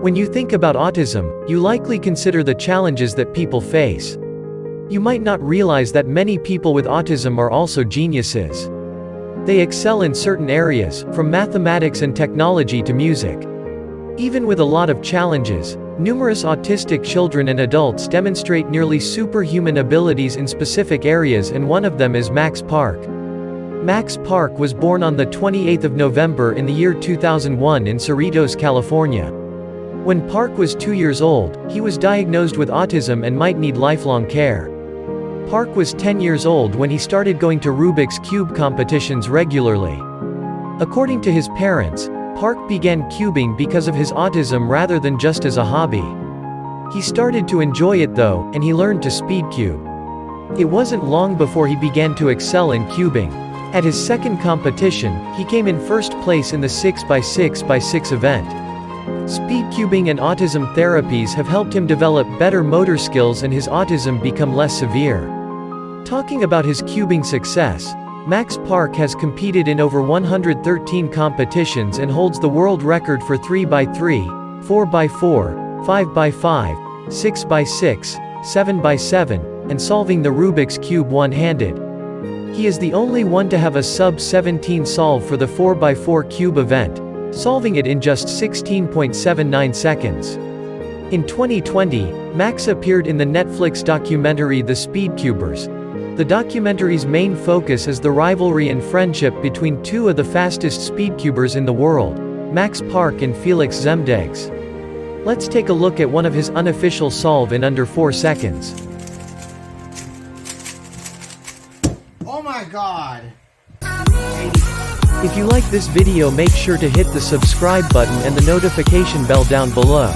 When you think about autism, you likely consider the challenges that people face. You might not realize that many people with autism are also geniuses. They excel in certain areas, from mathematics and technology to music. Even with a lot of challenges, numerous autistic children and adults demonstrate nearly superhuman abilities in specific areas, and one of them is Max Park. Max Park was born on the 28th of November in the year 2001 in Cerritos, California. When Park was 2 years old, he was diagnosed with autism and might need lifelong care. Park was 10 years old when he started going to Rubik's Cube competitions regularly. According to his parents, Park began cubing because of his autism rather than just as a hobby. He started to enjoy it though, and he learned to Speedcube. It wasn't long before he began to excel in cubing. At his second competition, he came in first place in the 6x6x6 event. Speedcubing and autism therapies have helped him develop better motor skills and his autism become less severe. Talking about his cubing success, Max Park has competed in over 113 competitions and holds the world record for 3x3, 4x4, 5x5, 6x6, 7x7, and solving the Rubik's Cube one-handed. He is the only one to have a sub-17 solve for the 4x4 cube event, solving it in just 16.79 seconds. In 2020, Max appeared in the Netflix documentary The Speedcubers. The documentary's main focus is the rivalry and friendship between two of the fastest speedcubers in the world, Max Park and Felix Zemdegs. Let's take a look at one of his unofficial solve in under 4 seconds. Oh my god! If you like this video, make sure to hit the subscribe button and the notification bell down below.